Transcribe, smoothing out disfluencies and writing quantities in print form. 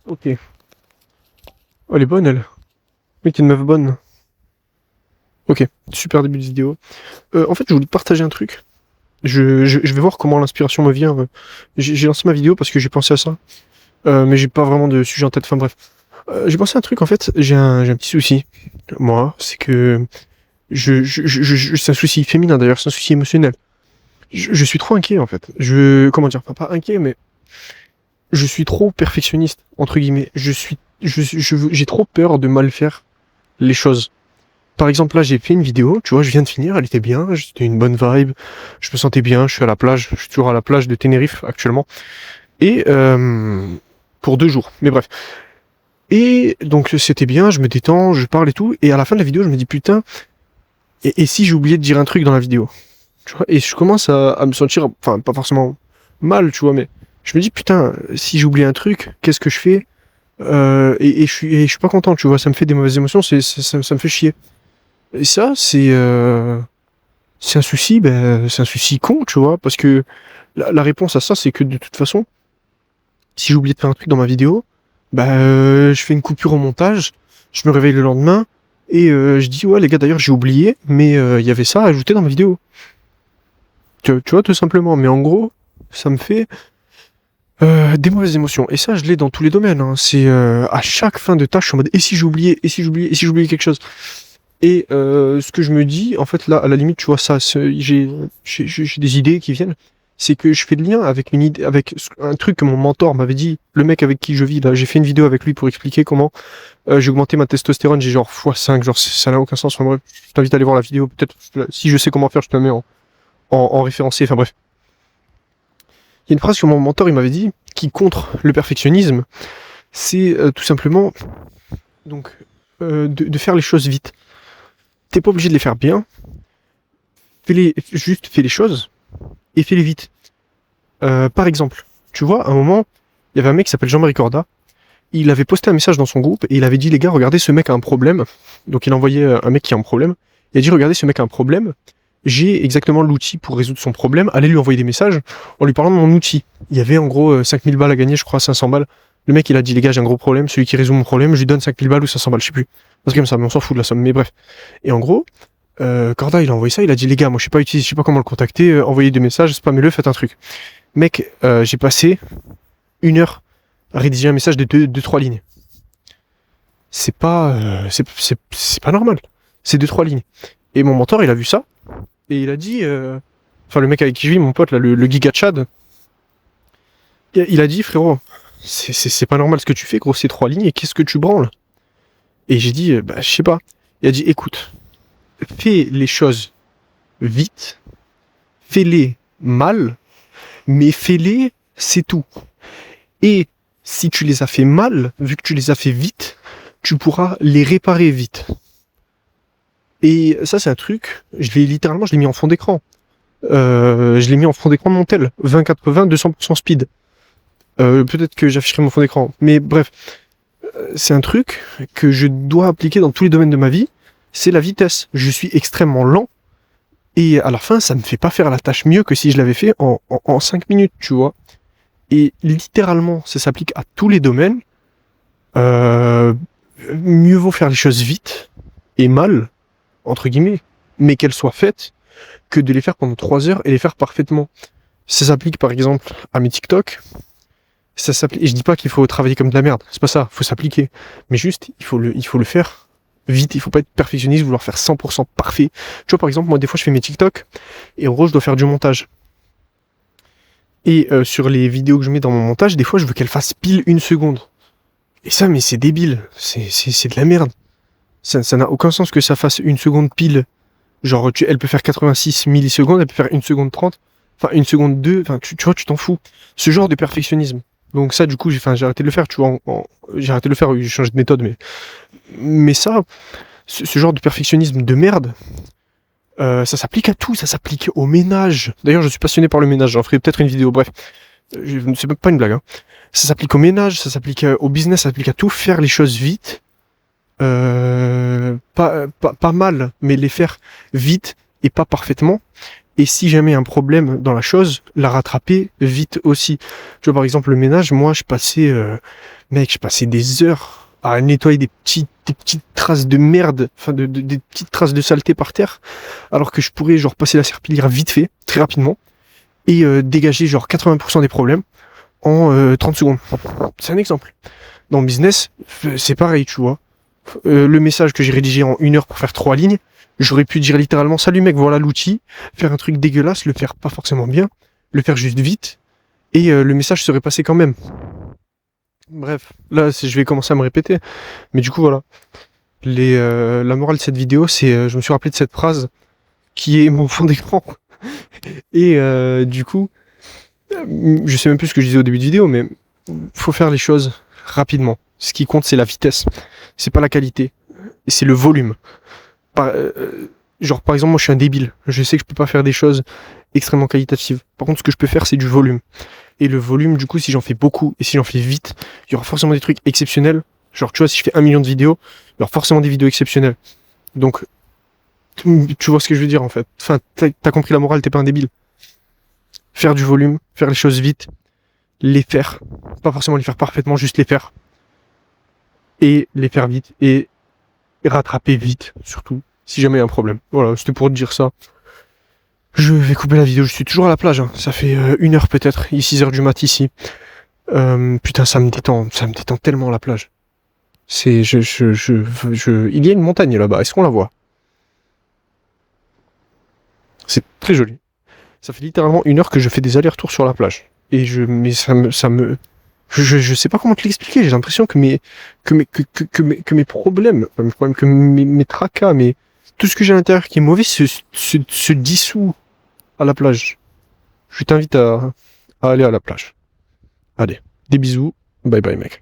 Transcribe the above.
Ok. Oh, elle est bonne, elle. Oui, t'es une meuf bonne. Ok, super début de vidéo. En fait, je voulais te partager un truc. Je vais voir comment l'inspiration me vient. J'ai lancé ma vidéo parce que j'ai pensé à ça. Mais j'ai pas vraiment de sujet en tête. Enfin bref. J'ai pensé à un truc, en fait. J'ai un petit souci. Moi, c'est que... c'est un souci féminin, d'ailleurs. C'est un souci émotionnel. Je suis trop inquiet, en fait. Comment dire? Pas inquiet, mais... Je suis trop perfectionniste, entre guillemets. J'ai trop peur de mal faire les choses. Par exemple, là, j'ai fait une vidéo, tu vois, je viens de finir, elle était bien, c'était une bonne vibe, je me sentais bien, je suis à la plage, je suis toujours à la plage de Tenerife actuellement, et pour 2 jours, mais bref. Et donc c'était bien, je me détends, je parle et tout, et à la fin de la vidéo, je me dis putain, et si j'ai oublié de dire un truc dans la vidéo, tu vois, et je commence à me sentir, enfin pas forcément mal, tu vois, mais je me dis putain, si j'ai oublié un truc, qu'est-ce que je fais? Et je suis pas content, tu vois, ça me fait des mauvaises émotions, ça me fait chier. Et ça, c'est un souci, ben, c'est un souci con, tu vois, parce que la réponse à ça, c'est que de toute façon, si j'ai oublié de faire un truc dans ma vidéo, bah, je fais une coupure au montage, je me réveille le lendemain, et je dis, ouais, les gars, d'ailleurs, j'ai oublié, mais il y avait ça à ajouter dans ma vidéo. Tu vois, tout simplement. Mais en gros, ça me fait des mauvaises émotions. Et ça, je l'ai dans tous les domaines, hein. C'est à chaque fin de tâche, je suis en mode, et si j'oubliais, et si j'oubliais, et si j'oubliais quelque chose. Et ce que je me dis, en fait, là, à la limite, tu vois, ça, j'ai des idées qui viennent. C'est que je fais le lien avec une idée, avec un truc que mon mentor m'avait dit. Le mec avec qui je vis, là, j'ai fait une vidéo avec lui pour expliquer comment j'ai augmenté ma testostérone. J'ai genre x5, genre ça n'a aucun sens. Enfin bref, je t'invite à aller voir la vidéo. Peut-être, si je sais comment faire, je te la mets en référencé. Enfin bref. Il y a une phrase que mon mentor il m'avait dit qui contre le perfectionnisme. C'est tout simplement donc de faire les choses vite. T'es pas obligé de les faire bien. Fais les choses et fais-les vite. Par exemple, tu vois, à un moment, il y avait un mec qui s'appelle Jean-Marie Corda. Il avait posté un message dans son groupe et il avait dit les gars, regardez, ce mec a un problème. Donc il a envoyé un mec qui a un problème. Il a dit regardez, ce mec a un problème. J'ai exactement l'outil pour résoudre son problème. Allez lui envoyer des messages en lui parlant de mon outil. Il y avait en gros 5000 balles à gagner, je crois, 500 balles. Le mec, il a dit les gars, j'ai un gros problème. Celui qui résout mon problème, je lui donne 5000 balles ou 500 balles, je sais plus. Parce que comme ça, mais on s'en fout de la somme. Mais bref. Et en gros, Corda, il a envoyé ça. Il a dit les gars, moi je sais pas utiliser, je sais pas comment le contacter. Envoyez des messages, spammez-le, faites un truc. Mec, j'ai passé 1 heure à rédiger un message de 2-3 lignes. C'est pas normal. C'est 2-3 lignes. Et mon mentor, il a vu ça et il a dit, enfin le mec avec qui je vis, mon pote là, le giga Chad, il a dit frérot, c'est pas normal ce que tu fais, gros, c'est 3 lignes et qu'est-ce que tu branles? Et j'ai dit, bah je sais pas. Il a dit, écoute, fais les choses vite, fais-les mal, mais fais-les, c'est tout. Et si tu les as fait mal, vu que tu les as fait vite, tu pourras les réparer vite. Et ça, c'est un truc, je l'ai mis en fond d'écran. Je l'ai mis en fond d'écran de mon tel, 2080, 200% speed. Peut-être que j'afficherai mon fond d'écran. Mais bref, c'est un truc que je dois appliquer dans tous les domaines de ma vie. C'est la vitesse. Je suis extrêmement lent. Et à la fin, ça me fait pas faire la tâche mieux que si je l'avais fait en 5 minutes, tu vois. Et littéralement, ça s'applique à tous les domaines. Mieux vaut faire les choses vite et mal, entre guillemets, mais qu'elles soient faites, que de les faire pendant 3 heures et les faire parfaitement. Ça s'applique par exemple à mes TikTok. Ça s'applique. Et je dis pas qu'il faut travailler comme de la merde, c'est pas ça, faut s'appliquer. Mais juste, il faut le faire vite, il faut pas être perfectionniste, vouloir faire 100% parfait. Tu vois, par exemple, moi des fois je fais mes TikTok et en gros je dois faire du montage. Et sur les vidéos que je mets dans mon montage, des fois je veux qu'elles fassent pile 1 seconde. Et ça, mais c'est débile, c'est de la merde. Ça n'a aucun sens que ça fasse 1 seconde pile. Genre, elle peut faire 86 millisecondes, elle peut faire 1 seconde 30, enfin 1 seconde 2, enfin tu vois, tu t'en fous. Ce genre de perfectionnisme. Donc ça, du coup, j'ai arrêté de le faire, tu vois. J'ai arrêté de le faire, j'ai changé de méthode, mais ça, ce genre de perfectionnisme de merde, ça s'applique à tout, ça s'applique au ménage. D'ailleurs, je suis passionné par le ménage, j'en ferai peut-être une vidéo, bref. C'est pas une blague, hein. Ça s'applique au ménage, ça s'applique au business, ça s'applique à tout. Faire les choses vite, pas mal, mais les faire vite et pas parfaitement. Et si jamais il y a un problème dans la chose, la rattraper vite aussi. Tu vois, par exemple, le ménage, moi, je passais des heures à nettoyer des petites traces de merde, enfin, des petites traces de saleté par terre, alors que je pourrais, genre, passer la serpillière vite fait, très rapidement, et dégager, genre, 80% des problèmes en 30 secondes. C'est un exemple. Dans le business, c'est pareil, tu vois. Le message que j'ai rédigé en 1 heure pour faire 3 lignes, j'aurais pu dire littéralement salut mec, voilà l'outil, faire un truc dégueulasse, le faire pas forcément bien, le faire juste vite, et le message serait passé quand même. Bref, là je vais commencer à me répéter, mais du coup voilà. La morale de cette vidéo, c'est je me suis rappelé de cette phrase qui est mon fond d'écran. Et du coup, je sais même plus ce que je disais au début de vidéo, mais faut faire les choses rapidement. Ce qui compte, c'est la vitesse, c'est pas la qualité, et c'est le volume. Genre par exemple moi je suis un débile, je sais que je peux pas faire des choses extrêmement qualitatives. Par contre ce que je peux faire c'est du volume. Et le volume du coup si j'en fais beaucoup et si j'en fais vite, il y aura forcément des trucs exceptionnels. Genre tu vois si je fais 1 million de vidéos, il y aura forcément des vidéos exceptionnelles. Donc tu vois ce que je veux dire en fait. Enfin t'as compris la morale, t'es pas un débile. Faire du volume, faire les choses vite, les faire. Pas forcément les faire parfaitement, juste les faire. Et les faire vite et rattraper vite surtout si jamais il y a un problème. Voilà, c'était pour te dire ça. Je vais couper la vidéo, je suis toujours à la plage, hein. Ça fait 1 heure peut-être, il est 6 heures du mat ici. Putain, ça me détend tellement la plage. Il y a une montagne là-bas, est-ce qu'on la voit? C'est très joli. Ça fait littéralement 1 heure que je fais des allers-retours sur la plage. Mais je sais pas comment te l'expliquer, j'ai l'impression que mes problèmes, pas mes problèmes, que mes tracas, tout ce que j'ai à l'intérieur qui est mauvais se dissout à la plage. Je t'invite à aller à la plage. Allez, des bisous, bye bye mec.